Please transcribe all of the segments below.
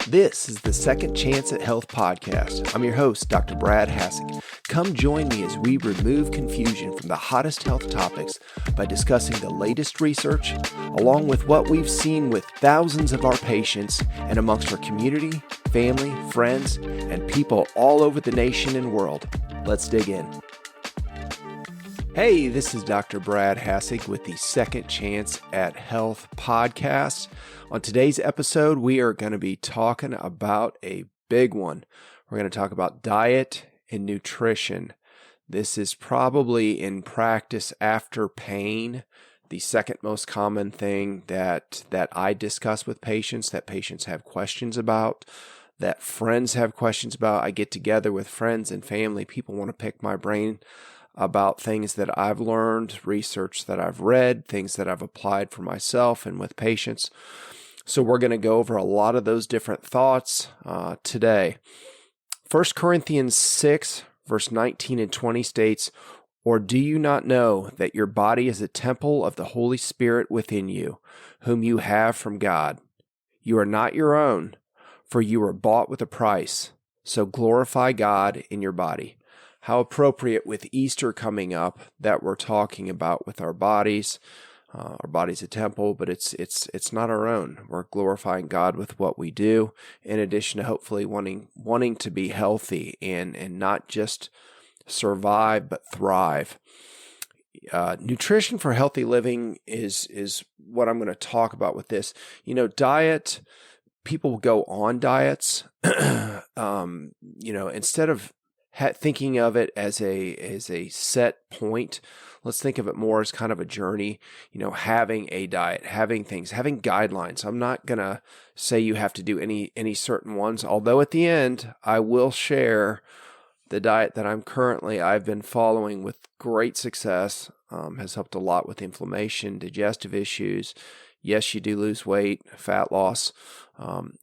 This is the Second Chance at Health podcast. I'm your host, Dr. Brad Hassig. Come join me as we remove confusion from the hottest health topics by discussing the latest research, along with what we've seen with thousands of our patients and amongst our community, family, friends, and people all over the nation and world. Let's dig in. Hey, this is Dr. Brad Hassig with the Second Chance at Health podcast. On today's episode, we are going to be talking about a big one. We're going to talk about diet and nutrition. This is probably in practice after pain, the second most common thing that I discuss with patients, that patients have questions about, that friends have questions about. I get together with friends and family. People want to pick my brain about things that I've learned, research that I've read, things that I've applied for myself and with patients. So we're going to go over a lot of those different thoughts today. 1 Corinthians 6, verse 19 and 20 states, "Or do you not know that your body is a temple of the Holy Spirit within you, whom you have from God? You are not your own, for you were bought with a price. So glorify God in your body." How appropriate with Easter coming up that we're talking about with our bodies. Our body's a temple, but it's not our own. We're glorifying God with what we do, in addition to hopefully wanting to be healthy and not just survive but thrive. Nutrition for healthy living is what I'm going to talk about with this. Diet. People go on diets. Instead of thinking of it as a set point, let's think of it more as kind of a journey, having a diet, having guidelines. I'm not going to say you have to do any certain ones, although at the end, I will share the diet that I've been following with great success, has helped a lot with inflammation, digestive issues. Yes, you do lose weight, fat loss,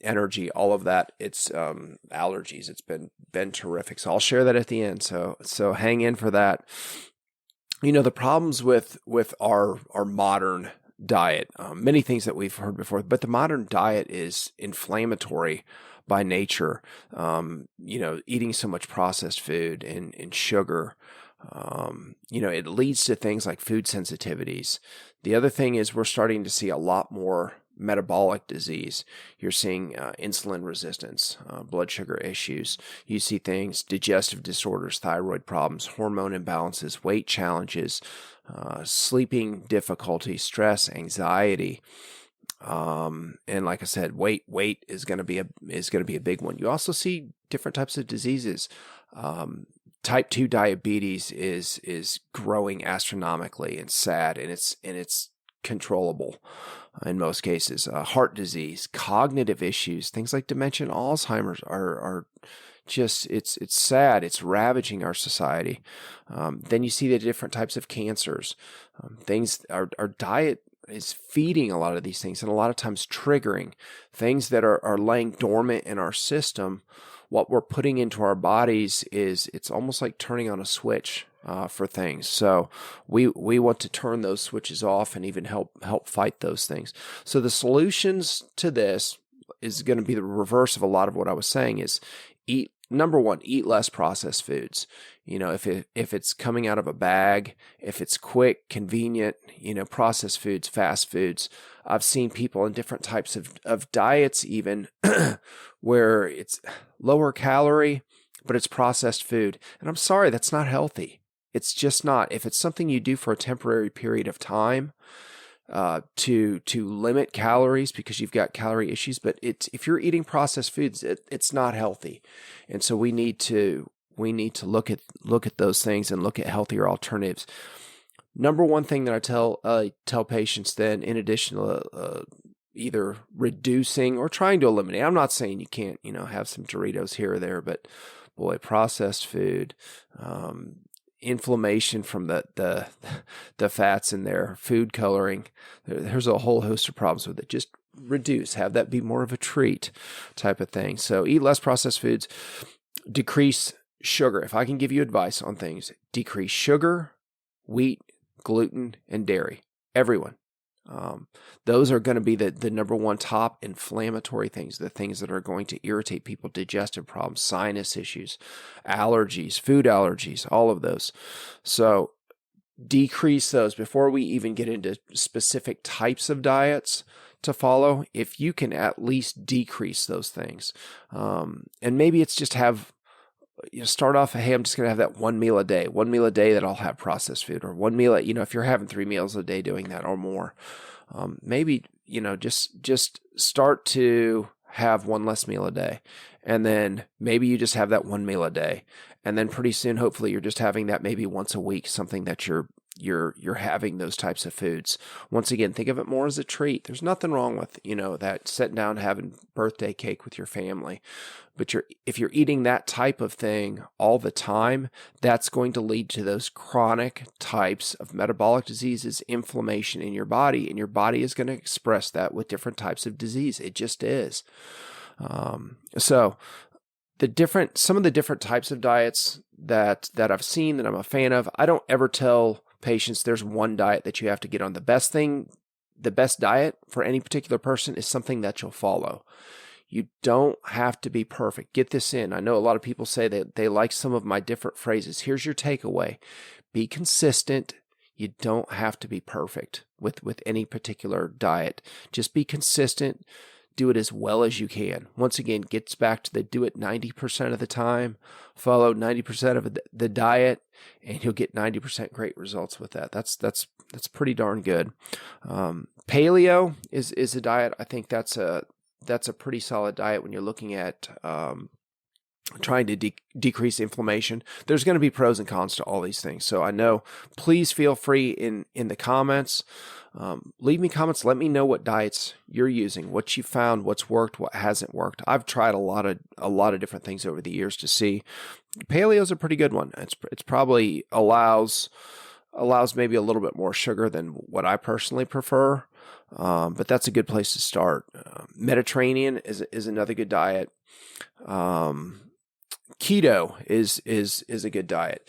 energy, all of that. It's allergies. It's been terrific. So I'll share that at the end. So hang in for that. The problems with our modern diet, many things that we've heard before, but the modern diet is inflammatory by nature. Eating so much processed food and sugar. It leads to things like food sensitivities. The other thing is we're starting to see a lot more metabolic disease. You're seeing insulin resistance, blood sugar issues. You see things, digestive disorders, thyroid problems, hormone imbalances, weight challenges, sleeping difficulty, stress, anxiety. And like I said, weight is going to be a big one. You also see different types of diseases. Type 2 diabetes is growing astronomically and sad, and it's controllable in most cases. Heart disease, cognitive issues, things like dementia and Alzheimer's are just, it's sad. It's ravaging our society. Then you see the different types of cancers. Our diet is feeding a lot of these things and a lot of times triggering things that are laying dormant in our system. What we're putting into our bodies it's almost like turning on a switch for things. So we want to turn those switches off and even help fight those things. So the solutions to this is going to be the reverse of a lot of what I was saying is number one, eat less processed foods. If it's coming out of a bag, if it's quick, convenient, processed foods, fast foods. I've seen people in different types of diets even where it's lower calorie, but it's processed food. And I'm sorry, that's not healthy. It's just not. If it's something you do for a temporary period of time, to limit calories because you've got calorie issues, but if you're eating processed foods, it's not healthy. And so we need to look at those things and look at healthier alternatives. Number one thing that I tell patients then, in addition to either reducing or trying to eliminate, I'm not saying you can't, have some Doritos here or there, but boy, processed food, inflammation from the fats in there, food coloring, there's a whole host of problems with it. Just reduce, have that be more of a treat type of thing. So eat less processed foods, decrease sugar. If I can give you advice on things, decrease sugar, wheat, gluten, and dairy. Everyone. Those are going to be the number one top inflammatory things, the things that are going to irritate people, digestive problems, sinus issues, allergies, food allergies, all of those. So decrease those before we even get into specific types of diets to follow. If you can at least decrease those things, and maybe it's just start off, hey, I'm just going to have that one meal a day that I'll have processed food, or one meal, if you're having 3 meals a day doing that or more, maybe, just start to have one less meal a day. And then maybe you just have that one meal a day. And then pretty soon, hopefully you're just having that maybe once a week, something that you're having those types of foods. Once again, think of it more as a treat. There's nothing wrong with, that sitting down having birthday cake with your family. But if you're eating that type of thing all the time, that's going to lead to those chronic types of metabolic diseases, inflammation in your body, and your body is going to express that with different types of disease. It just is. So some of the different types of diets that I've seen that I'm a fan of, I don't ever tell patients there's one diet that you have to get on. The best diet for any particular person is something that you'll follow. You don't have to be perfect. Get this in. I know a lot of people say that they like some of my different phrases. Here's your takeaway. Be consistent. You don't have to be perfect with any particular diet. Just be consistent. Do it as well as you can. Once again, gets back to do it 90% of the time. Follow 90% of the diet, and you'll get 90% great results with that. That's pretty darn good. Paleo is a diet. I think that's a pretty solid diet when you're looking at trying to decrease inflammation. There's going to be pros and cons to all these things. So I know, please feel free in the comments. Leave me comments. Let me know what diets you're using, what you found, what's worked, what hasn't worked. I've tried a lot of different things over the years to see. Paleo is a pretty good one. It's probably allows maybe a little bit more sugar than what I personally prefer. But that's a good place to start. Mediterranean is another good diet. Keto is a good diet.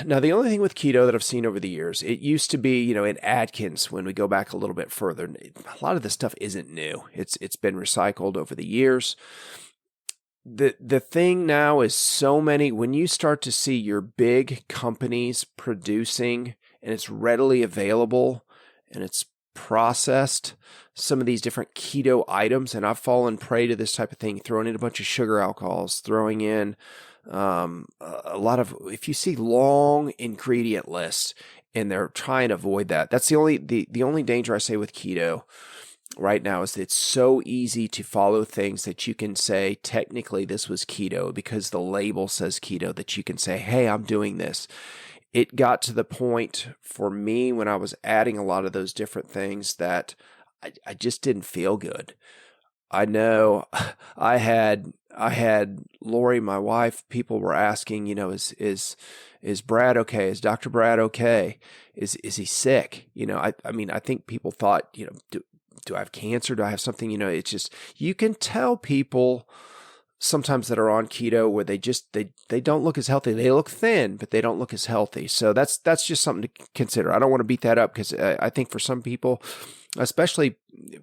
Now, the only thing with keto that I've seen over the years, it used to be, in Atkins, when we go back a little bit further, a lot of this stuff isn't new. It's been recycled over the years. The thing now is so many, when you start to see your big companies producing, and it's readily available, and it's processed, some of these different keto items, and I've fallen prey to this type of thing, throwing in a bunch of sugar alcohols, throwing in a lot of, if you see long ingredient lists, and they're trying to avoid that. That's the only danger I say with keto right now is that it's so easy to follow things that you can say, technically this was keto because the label says keto, that you can say, hey, I'm doing this. It got to the point for me when I was adding a lot of those different things that I just didn't feel good. I know I had Lori, my wife, people were asking, is Brad okay? Is Dr. Brad okay? Is he sick? I mean, I think people thought, do I have cancer? Do I have something? It's just, you can tell people sometimes that are on keto where they don't look as healthy. They look thin, but they don't look as healthy. So that's just something to consider. I don't want to beat that up because I think for some people, especially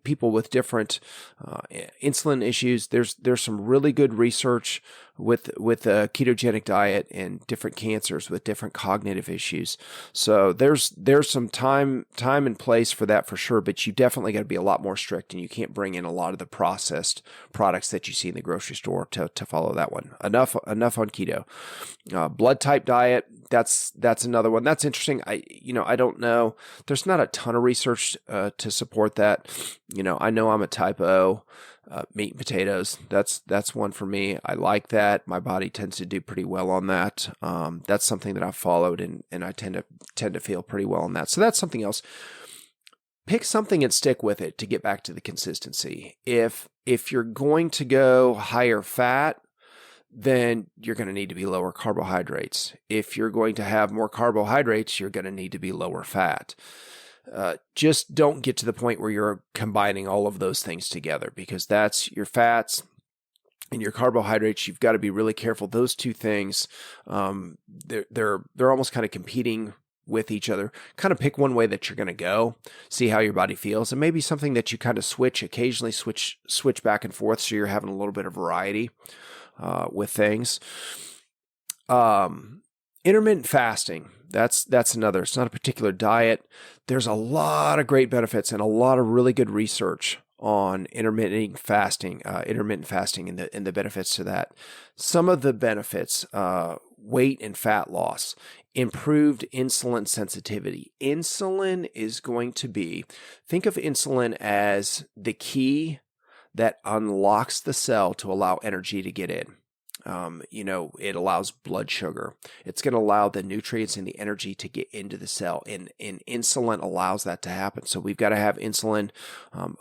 people with different insulin issues, there's some really good research with a ketogenic diet and different cancers with different cognitive issues. So there's some time and place for that for sure, but you definitely got to be a lot more strict, and you can't bring in a lot of the processed products that you see in the grocery store to follow that one. Enough on keto. Blood type diet, that's another one. That's interesting. I don't know. There's not a ton of research to support that. I know I'm a type O. Meat and potatoes, that's one for me. I like that. My body tends to do pretty well on that. That's something that I've followed, and I tend to feel pretty well on that. So that's something else. Pick something and stick with it to get back to the consistency. If you're going to go higher fat, then you're going to need to be lower carbohydrates. If you're going to have more carbohydrates, you're going to need to be lower fat. Just don't get to the point where you're combining all of those things together, because that's your fats and your carbohydrates. You've got to be really careful. Those two things, they're almost kind of competing with each other. Kind of pick one way that you're going to go, see how your body feels, and maybe something that you kind of occasionally switch back and forth, so you're having a little bit of variety with things. Intermittent fasting. That's another. It's not a particular diet. There's a lot of great benefits and a lot of really good research on intermittent fasting and the benefits to that. Some of the benefits, weight and fat loss, improved insulin sensitivity. Insulin is going to think of insulin as the key that unlocks the cell to allow energy to get in. It allows blood sugar. It's going to allow the nutrients and the energy to get into the cell, and insulin allows that to happen. So we've got to have insulin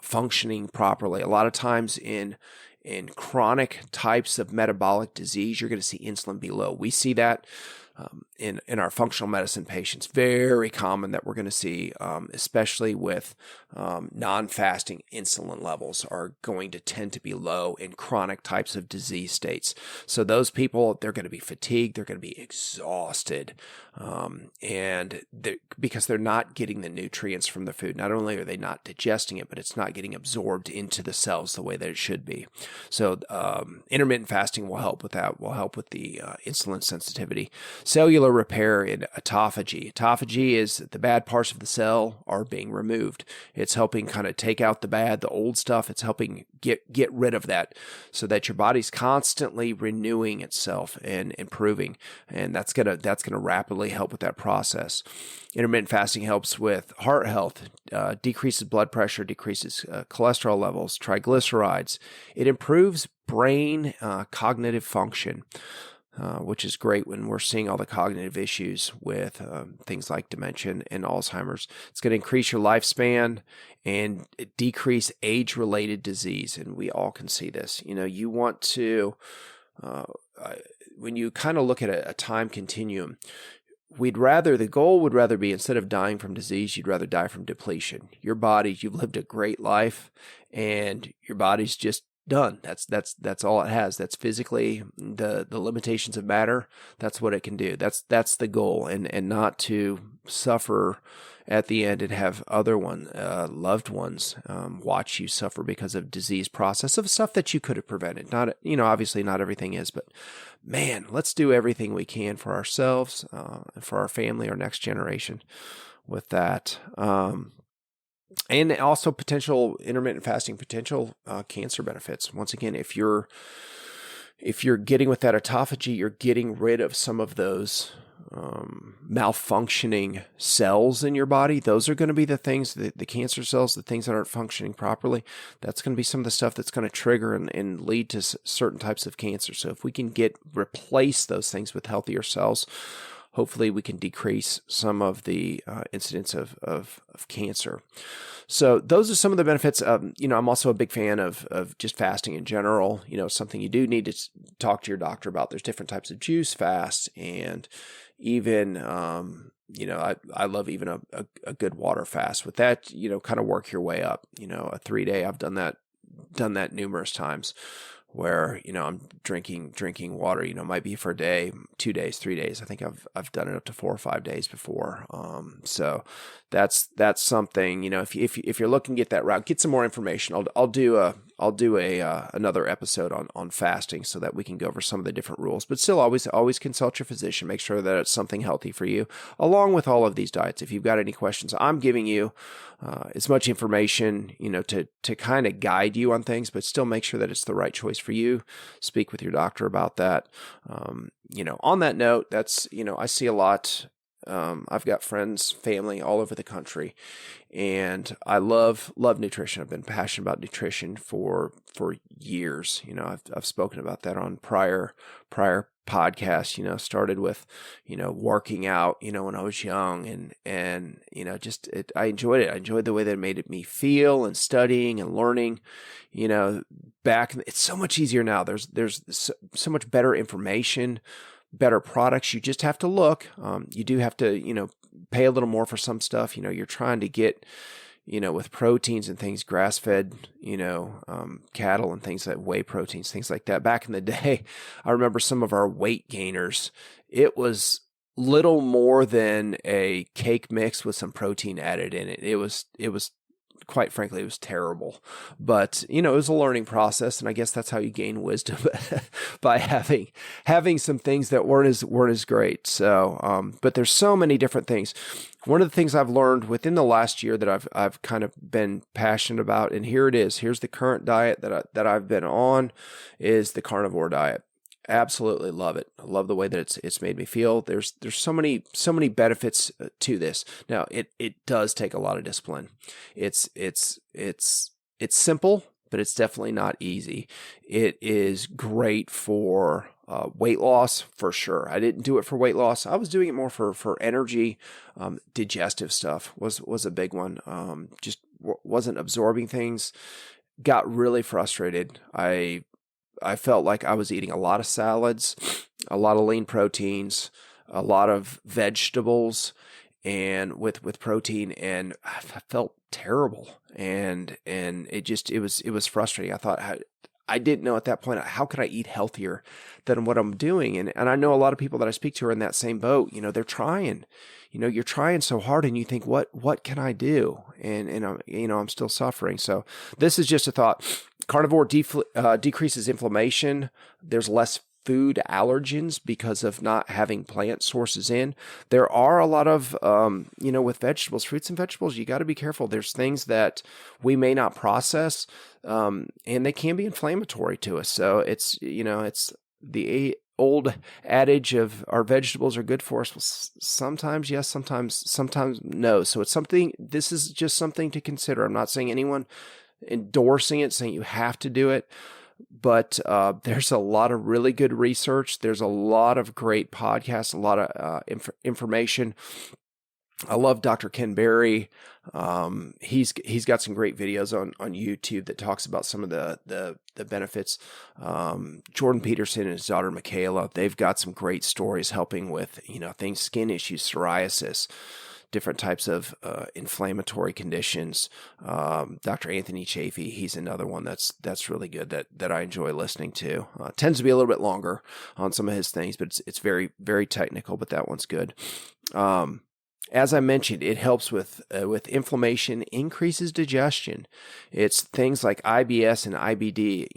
functioning properly. A lot of times in chronic types of metabolic disease, you're going to see insulin be low. We see that in our functional medicine patients. Very common that we're going to see, especially with non-fasting, insulin levels are going to tend to be low in chronic types of disease states. So those people, they're going to be fatigued, they're going to be exhausted, because they're not getting the nutrients from the food. Not only are they not digesting it, but it's not getting absorbed into the cells the way that it should be. So intermittent fasting will help with that, will help with the insulin sensitivity. Cellular repair in autophagy. Autophagy is the bad parts of the cell are being removed. It's helping kind of take out the old stuff. It's helping get rid of that so that your body's constantly renewing itself and improving. And that's gonna rapidly help with that process. Intermittent fasting helps with heart health, decreases blood pressure, decreases cholesterol levels, triglycerides. It improves brain cognitive function. Which is great when we're seeing all the cognitive issues with things like dementia and Alzheimer's. It's going to increase your lifespan and decrease age-related disease, and we all can see this. You want to, when you kind of look at a time continuum, the goal would rather be, instead of dying from disease, you'd rather die from depletion. Your body, you've lived a great life, and your body's just done. That's all it has. That's physically the limitations of matter. That's what it can do. That's the goal, and not to suffer at the end and have other loved ones watch you suffer because of disease process of stuff that you could have prevented. Not, obviously not everything is, but man, let's do everything we can for ourselves, and for our family, our next generation with that. And also potential intermittent fasting, cancer benefits. Once again, if you're getting with that autophagy, you're getting rid of some of those malfunctioning cells in your body. Those are going to be the things, the cancer cells, the things that aren't functioning properly. That's going to be some of the stuff that's going to trigger and lead to certain types of cancer. So if we can replace those things with healthier cells, hopefully we can decrease some of the incidence of cancer. So those are some of the benefits. I'm also a big fan of just fasting in general. Something you do need to talk to your doctor about. There's different types of juice fast, and even, I love even a good water fast. With that, kind of work your way up. A 3-day, I've done that numerous times, where, I'm drinking water, might be for a day, 2 days, 3 days. I think I've done it up to 4 or 5 days before. So that's something, if you're looking to get that route, get some more information. I'll do another episode on fasting, so that we can go over some of the different rules, but still always consult your physician. Make sure that it's something healthy for you, along with all of these diets. If you've got any questions, I'm giving you as much information, to kind of guide you on things, but still make sure that it's the right choice for you. Speak with your doctor about that. On that note, that's, I see a lot. I've got friends, family all over the country, and I love nutrition. I've been passionate about nutrition for years. I've spoken about that on prior podcasts. Started with, working out, when I was young, and I enjoyed it. I enjoyed the way that it made me feel, and studying and learning, it's so much easier now. There's so much better information, better products. You just have to look. You do have to, pay a little more for some stuff. You're trying to get, with proteins and things, grass-fed, cattle and things like whey proteins, things like that. Back in the day, I remember some of our weight gainers. It was little more than a cake mix with some protein added in it. It was quite frankly, it was terrible. But, it was a learning process, and I guess that's how you gain wisdom by having some things that weren't as great. So, but there's so many different things. One of the things I've learned within the last year that I've kind of been passionate about, and here it is. Here's the current diet that I've been on, is the carnivore diet. Absolutely love it. I love the way that it's made me feel. There's so many benefits to this. Now it does take a lot of discipline. It's simple, but it's definitely not easy. It is great for weight loss for sure. I didn't do it for weight loss. I was doing it more for energy. Digestive stuff was a big one. Just wasn't absorbing things. Got really frustrated. I felt like I was eating a lot of salads, a lot of lean proteins, a lot of vegetables, and with protein, and I felt terrible. And it was frustrating. I thought, I didn't know at that point, how could I eat healthier than what I'm doing? And I know a lot of people that I speak to are in that same boat. They're trying. You're trying so hard, and you think, what can I do? And I'm still suffering. So this is just a thought. Carnivore decreases inflammation. There's less food allergens because of not having plant sources in. There are a lot of, with vegetables, fruits and vegetables, you got to be careful. There's things that we may not process, and they can be inflammatory to us. So it's the old adage of our vegetables are good for us. Well, sometimes yes, sometimes no. So this is just something to consider. I'm not saying anyone endorsing it, saying you have to do it, but there's a lot of really good research. There's a lot of great podcasts, a lot of information. I love Dr. Ken Berry. He's got some great videos on YouTube that talks about some of the benefits. Jordan Peterson and his daughter Michaela, they've got some great stories helping with things, skin issues, psoriasis, different types of inflammatory conditions. Dr. Anthony Chafee, he's another one that's really good that I enjoy listening to. Tends to be a little bit longer on some of his things, but it's very, very technical, but that one's good. As I mentioned, it helps with inflammation, increases digestion. It's things like IBS and IBD,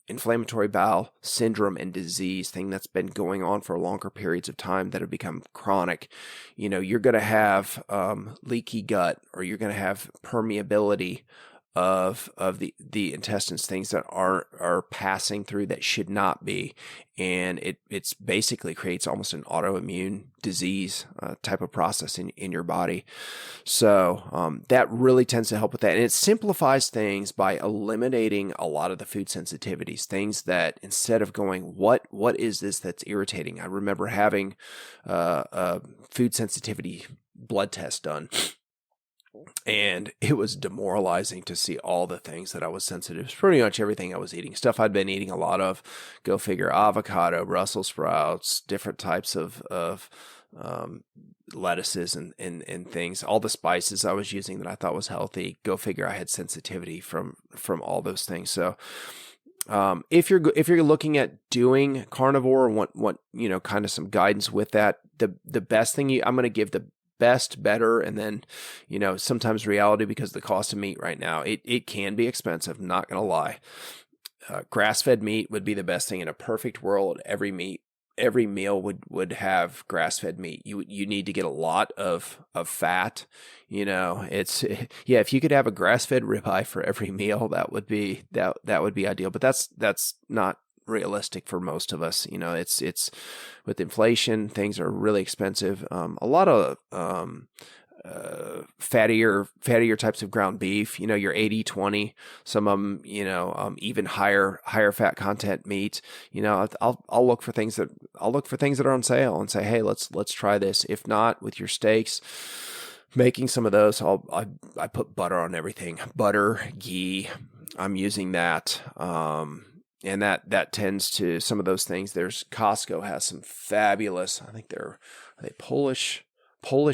inflammatory bowel syndrome and disease, thing that's been going on for longer periods of time that have become chronic. You're going to have leaky gut, or you're going to have permeability of the intestines, things that are passing through that should not be, and it's basically creates almost an autoimmune disease type of process in your body. So that really tends to help with that, and it simplifies things by eliminating a lot of the food sensitivities, things that instead of going, what is this that's irritating? I remember having a food sensitivity blood test done, and it was demoralizing to see all the things that I was sensitive to. Pretty much everything I was eating, stuff I'd been eating a lot of. Go figure, avocado, Brussels sprouts, different types of lettuces and things. All the spices I was using that I thought was healthy. Go figure, I had sensitivity from all those things. So if you're looking at doing carnivore and want kind of some guidance with that, the best thing I'm going to give the best, better, and then, sometimes reality, because the cost of meat right now, it can be expensive, not going to lie. Grass-fed meat would be the best thing. In a perfect world, every meal would have grass-fed meat. You need to get a lot of fat. If you could have a grass-fed ribeye for every meal, that would be ideal. But that's not realistic for most of us. It's with inflation, things are really expensive. A lot of fattier types of ground beef, your 80-20, some of them, even higher fat content meat. I'll look for things that are on sale and say, hey, let's try this. If not, with your steaks, making some of those, I put butter on everything. Butter, ghee, I'm using that. And that tends to some of those things. Costco has some fabulous, I think are they Polish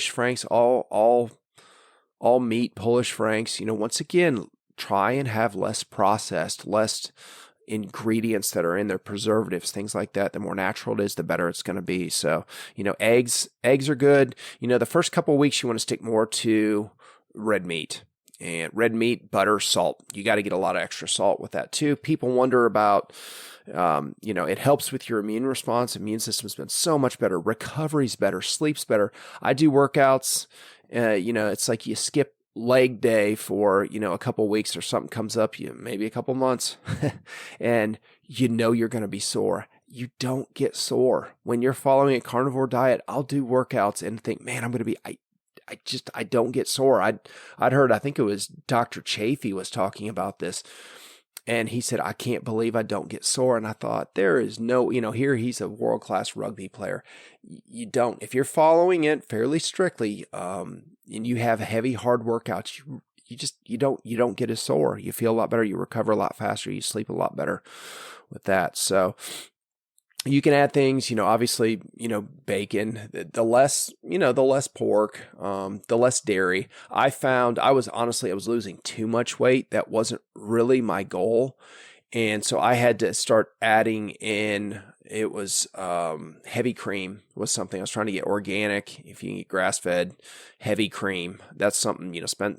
Franks, all meat Polish Franks. Once again, try and have less processed, less ingredients that are in there, preservatives, things like that. The more natural it is, the better it's going to be. So, eggs are good. The first couple of weeks, you want to stick more to red meat. And red meat, butter, salt. You got to get a lot of extra salt with that too. People wonder about, it helps with your immune response. Immune system's been so much better. Recovery's better. Sleep's better. I do workouts. It's like you skip leg day for, a couple weeks or something comes up, maybe a couple months, and you're going to be sore. You don't get sore. When you're following a carnivore diet, I'll do workouts and think, man, I'm going to be, I don't get sore. I'd heard, I think it was Dr. Chafee was talking about this, and he said, I can't believe I don't get sore. And I thought, there is no, here he's a world-class rugby player. You don't, if you're following it fairly strictly, and you have heavy, hard workouts, you don't get as sore. You feel a lot better. You recover a lot faster. You sleep a lot better with that. So you can add things, obviously, bacon, the less pork, the less dairy. I found I was losing too much weight. That wasn't really my goal. And so I had to start adding in, it was heavy cream was something. I was trying to get organic. If you can get grass-fed, heavy cream, that's something,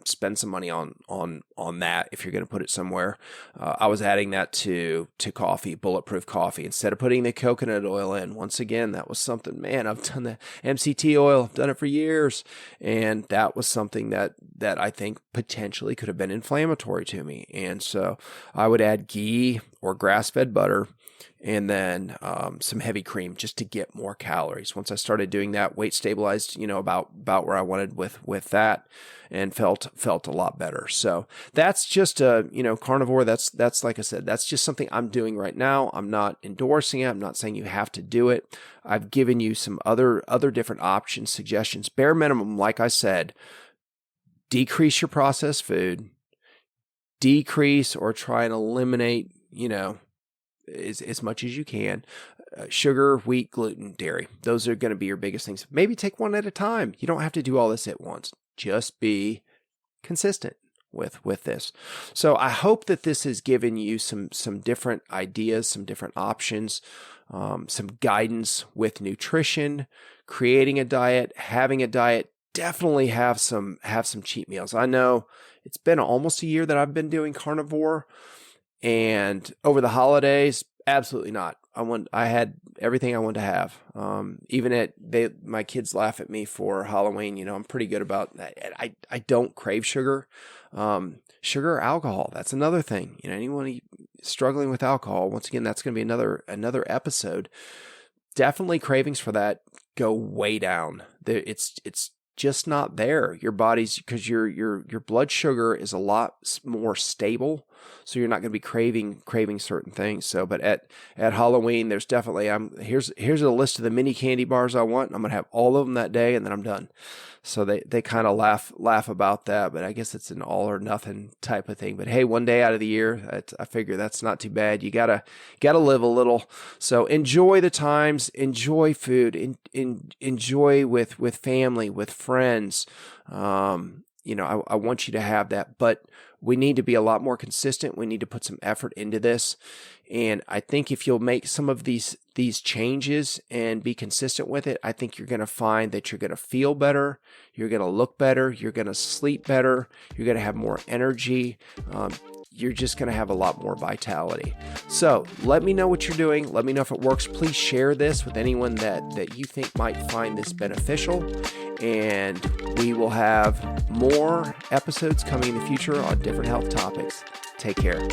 spend some money on that if you're going to put it somewhere. I was adding that to coffee, bulletproof coffee, instead of putting the coconut oil in. Once again, that was something, man, I've done the MCT oil, I've done it for years. And that was something that I think potentially could have been inflammatory to me. And so I would add ghee or grass-fed butter, and then some heavy cream just to get more calories. Once I started doing that, weight stabilized, about where I wanted with that, and felt a lot better. So that's just carnivore. That's like I said, that's just something I'm doing right now. I'm not endorsing it. I'm not saying you have to do it. I've given you some other different options, suggestions. Bare minimum, like I said, decrease your processed food, decrease or try and eliminate, as much as you can. Sugar, wheat, gluten, dairy. Those are going to be your biggest things. Maybe take one at a time. You don't have to do all this at once. Just be consistent with this. So I hope that this has given you some different ideas, some different options, some guidance with nutrition, creating a diet, having a diet. Definitely have some cheat meals. I know it's been almost a year that I've been doing carnivore. And over the holidays, absolutely not. I had everything I wanted to have. Even my kids laugh at me for Halloween. I'm pretty good about that. I don't crave sugar. Sugar or alcohol, that's another thing. Anyone struggling with alcohol, once again, that's going to be another episode. Definitely cravings for that go way down. It's just not there. Your body's, because your blood sugar is a lot more stable, so you're not going to be craving certain things. So, but at Halloween, there's definitely here's a list of the mini candy bars I want. I'm going to have all of them that day, and then I'm done. So they kind of laugh about that, but I guess it's an all or nothing type of thing. But hey, one day out of the year, I figure that's not too bad. You gotta live a little. So enjoy the times, enjoy food, enjoy with family, with friends. I want you to have that, but we need to be a lot more consistent. We need to put some effort into this. And I think if you'll make some of these changes and be consistent with it, I think you're going to find that you're going to feel better, you're going to look better, you're going to sleep better, you're going to have more energy. You're just going to have a lot more vitality. So let me know what you're doing. Let me know if it works. Please share this with anyone that you think might find this beneficial. And we will have more episodes coming in the future on different health topics. Take care.